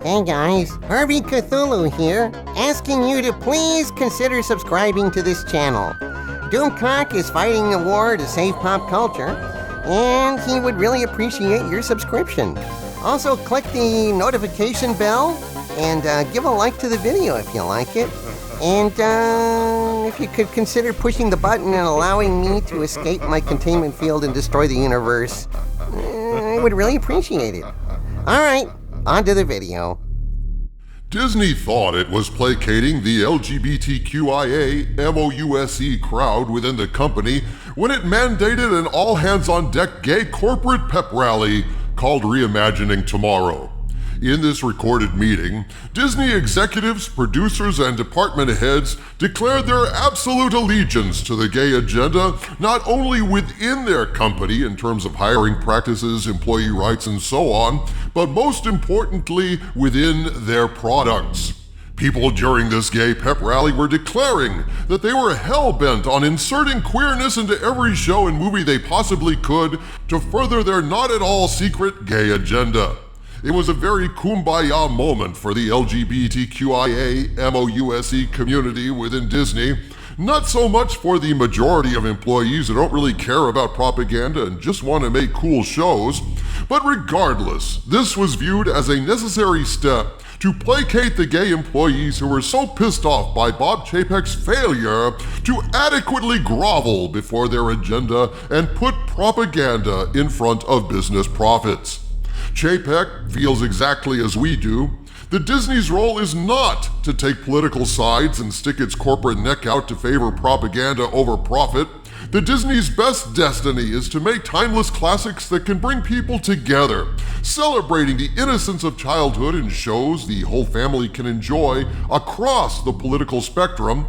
Hey guys, Harvey Cthulhu here, asking you to please consider subscribing to this channel. Doomcock is fighting a war to save pop culture, and he would really appreciate your subscription. Also, click the notification bell and give a like to the video if you like it. And if you could consider pushing the button and allowing me to escape my containment field and destroy the universe, I would really appreciate it. Alright, on to the video. Disney thought it was placating the LGBTQIA MOUSE crowd within the company when it mandated an all-hands-on-deck gay corporate pep rally called Reimagining Tomorrow. In this recorded meeting, Disney executives, producers, and department heads declared their absolute allegiance to the gay agenda, not only within their company in terms of hiring practices, employee rights, and so on, but most importantly, within their products. People during this gay pep rally were declaring that they were hell-bent on inserting queerness into every show and movie they possibly could to further their not-at-all secret gay agenda. It was a very kumbaya moment for the LGBTQIA MOUSE community within Disney, not so much for the majority of employees who don't really care about propaganda and just want to make cool shows, but regardless, this was viewed as a necessary step to placate the gay employees who were so pissed off by Bob Chapek's failure to adequately grovel before their agenda and put propaganda in front of business profits. Chapek feels exactly as we do that Disney's role is not to take political sides and stick its corporate neck out to favor propaganda over profit. That Disney's best destiny is to make timeless classics that can bring people together, celebrating the innocence of childhood in shows the whole family can enjoy across the political spectrum.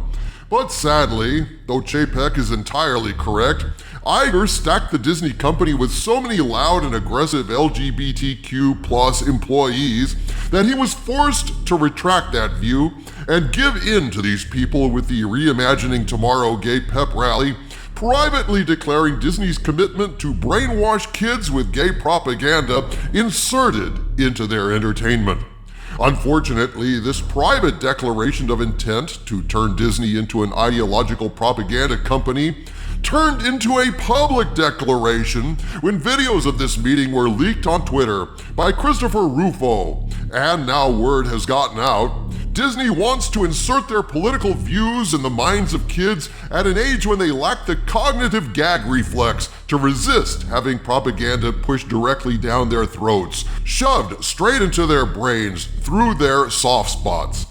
But sadly, though Chapek is entirely correct, Iger stacked the Disney company with so many loud and aggressive LGBTQ plus employees that he was forced to retract that view and give in to these people with the Reimagining Tomorrow gay pep rally, privately declaring Disney's commitment to brainwash kids with gay propaganda inserted into their entertainment. Unfortunately, this private declaration of intent to turn Disney into an ideological propaganda company turned into a public declaration when videos of this meeting were leaked on Twitter by Christopher Rufo. And now word has gotten out, Disney wants to insert their political views in the minds of kids at an age when they lack the cognitive gag reflex to resist having propaganda pushed directly down their throats, shoved straight into their brains through their soft spots.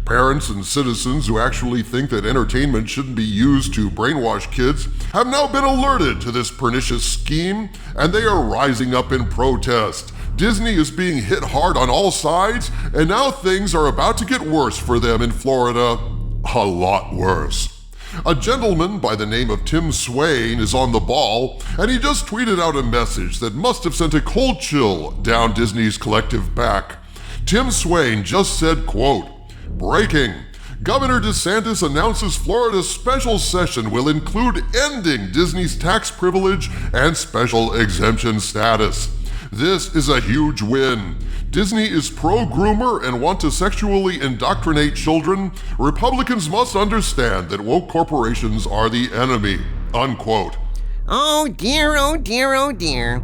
Parents and citizens who actually think that entertainment shouldn't be used to brainwash kids have now been alerted to this pernicious scheme, and they are rising up in protest. Disney is being hit hard on all sides, and now things are about to get worse for them in Florida. A lot worse. A gentleman by the name of Tim Swain is on the ball, and he just tweeted out a message that must have sent a cold chill down Disney's collective back. Tim Swain just said, quote, "Breaking. Governor DeSantis announces Florida's special session will include ending Disney's tax privilege and special exemption status. This is a huge win. Disney is pro-groomer and want to sexually indoctrinate children. Republicans must understand that woke corporations are the enemy." Unquote. Oh dear, oh dear, oh dear.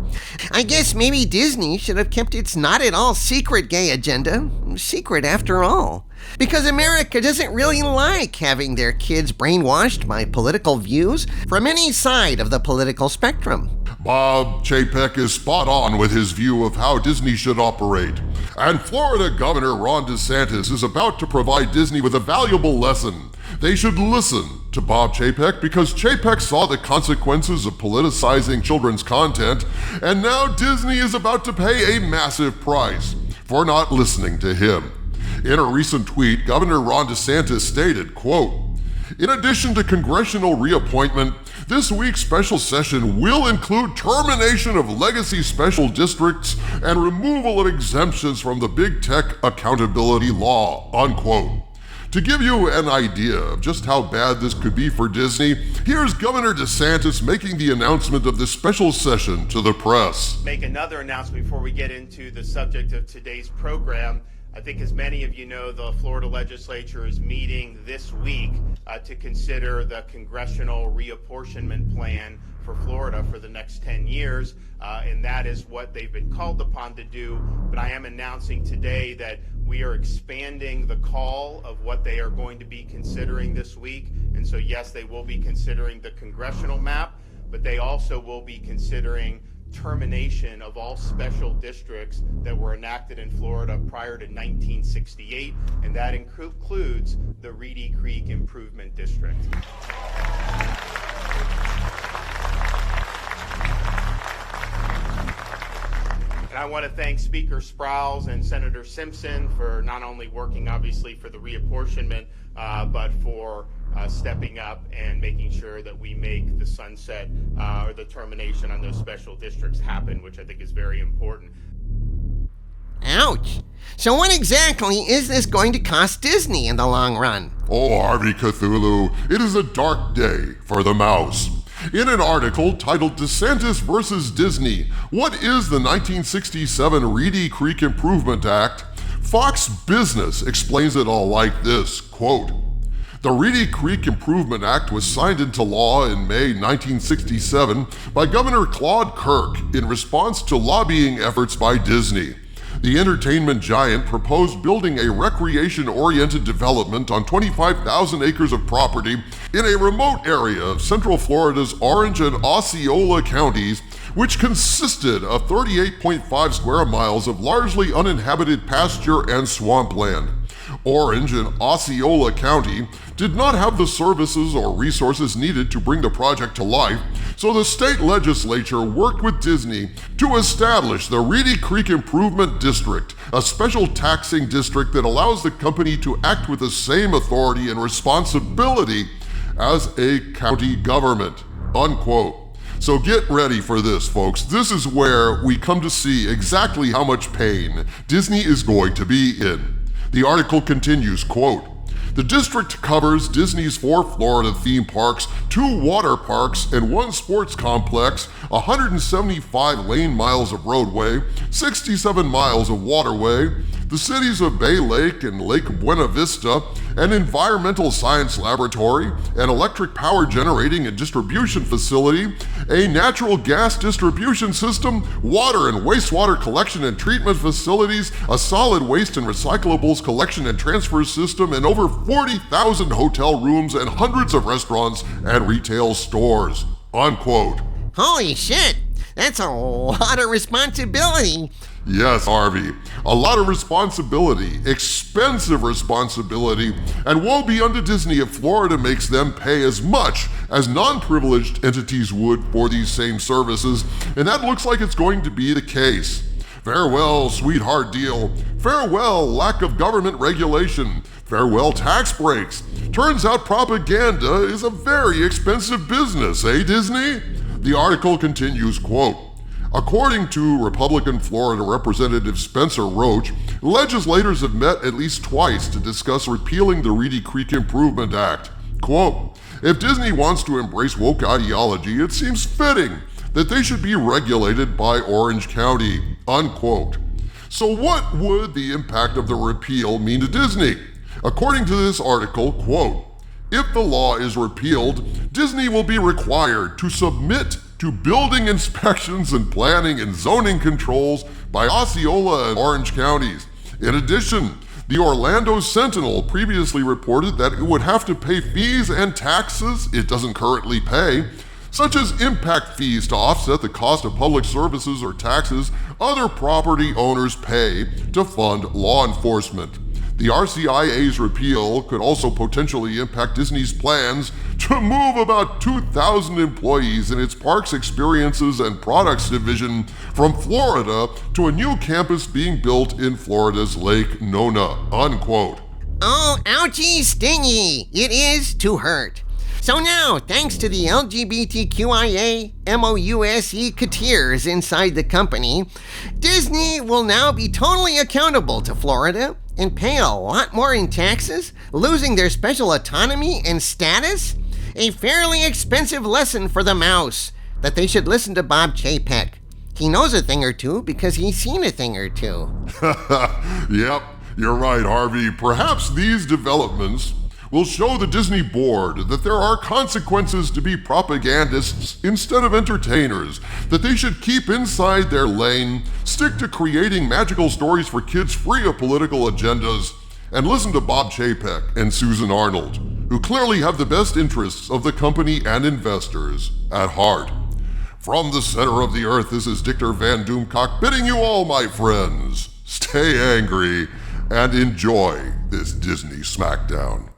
I guess maybe Disney should have kept its not at all secret gay agenda secret after all. Because America doesn't really like having their kids brainwashed by political views from any side of the political spectrum. Bob Chapek is spot on with his view of how Disney should operate. And Florida Governor Ron DeSantis is about to provide Disney with a valuable lesson. They should listen to Bob Chapek because Chapek saw the consequences of politicizing children's content, and now Disney is about to pay a massive price for not listening to him. In a recent tweet, Governor Ron DeSantis stated, quote, "In addition to congressional reappointment, this week's special session will include termination of legacy special districts and removal of exemptions from the big tech accountability law," unquote. To give you an idea of just how bad this could be for Disney, here's Governor DeSantis making the announcement of this special session to the press. Make another announcement before we get into the subject of today's program. I think as many of you know, the Florida legislature is meeting this week to consider the congressional reapportionment plan for Florida for the next 10 years, and that is what they've been called upon to do. But I am announcing today that we are expanding the call of what they are going to be considering this week. And so, yes, they will be considering the congressional map, but they also will be considering termination of all special districts that were enacted in Florida prior to 1968, and that includes the Reedy Creek Improvement District. And I want to thank Speaker Sprowls and Senator Simpson for not only working, obviously, for the reapportionment, but for stepping up and making sure that we make the sunset or the termination on those special districts happen, which I think is very important. Ouch. So what exactly is this going to cost Disney in the long run? Oh, Harvey Cthulhu, it is a dark day for the mouse. In an article titled DeSantis versus Disney, What is the 1967 Reedy Creek Improvement Act? Fox Business explains it all like this, quote, "The Reedy Creek Improvement Act was signed into law in May 1967 by Governor Claude Kirk in response to lobbying efforts by Disney. The entertainment giant proposed building a recreation-oriented development on 25,000 acres of property in a remote area of Central Florida's Orange and Osceola counties, which consisted of 38.5 square miles of largely uninhabited pasture and swampland. Orange and Osceola County did not have the services or resources needed to bring the project to life, so the state legislature worked with Disney to establish the Reedy Creek Improvement District, a special taxing district that allows the company to act with the same authority and responsibility as a county government," unquote. So get ready for this, folks. This is where we come to see exactly how much pain Disney is going to be in. The article continues, quote, "The district covers Disney's 4 Florida theme parks, 2 water parks, and 1 sports complex, 175 lane miles of roadway, 67 miles of waterway, the cities of Bay Lake and Lake Buena Vista, an environmental science laboratory, an electric power generating and distribution facility, a natural gas distribution system, water and wastewater collection and treatment facilities, a solid waste and recyclables collection and transfer system, and over 40,000 hotel rooms and hundreds of restaurants and retail stores," unquote. Holy shit, that's a lot of responsibility. Yes, Harvey, a lot of responsibility, expensive responsibility, and woe be unto Disney if Florida makes them pay as much as non-privileged entities would for these same services, and that looks like it's going to be the case. Farewell, sweetheart deal. Farewell, lack of government regulation. Farewell, tax breaks. Turns out propaganda is a very expensive business, eh, Disney? The article continues, quote, "According to Republican Florida Representative Spencer Roach, legislators have met at least twice to discuss repealing the Reedy Creek Improvement Act. Quote, if Disney wants to embrace woke ideology, it seems fitting that they should be regulated by Orange County," unquote. So what would the impact of the repeal mean to Disney? According to this article, quote, "If the law is repealed, Disney will be required to submit to building inspections and planning and zoning controls by Osceola and Orange counties. In addition, the Orlando Sentinel previously reported that it would have to pay fees and taxes it doesn't currently pay, such as impact fees to offset the cost of public services or taxes other property owners pay to fund law enforcement. The RCIA's repeal could also potentially impact Disney's plans to move about 2,000 employees in its parks, experiences, and products division from Florida to a new campus being built in Florida's Lake Nona," unquote. Oh, ouchie stingy. It is to hurt. So now, thanks to the LGBTQIA MOUSE coteers inside the company, Disney will now be totally accountable to Florida and pay a lot more in taxes, losing their special autonomy and status? A fairly expensive lesson for the mouse, that they should listen to Bob Chapek. He knows a thing or two because he's seen a thing or two. Yep, You're right, Harvey. Perhaps these developments will show the Disney board that there are consequences to be propagandists instead of entertainers, that they should keep inside their lane, stick to creating magical stories for kids free of political agendas, and listen to Bob Chapek and Susan Arnold, who clearly have the best interests of the company and investors at heart. From the center of the earth, this is Dictor Van Doomcock bidding you all, my friends, stay angry and enjoy this Disney Smackdown.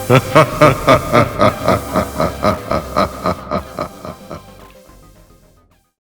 Ha ha ha ha.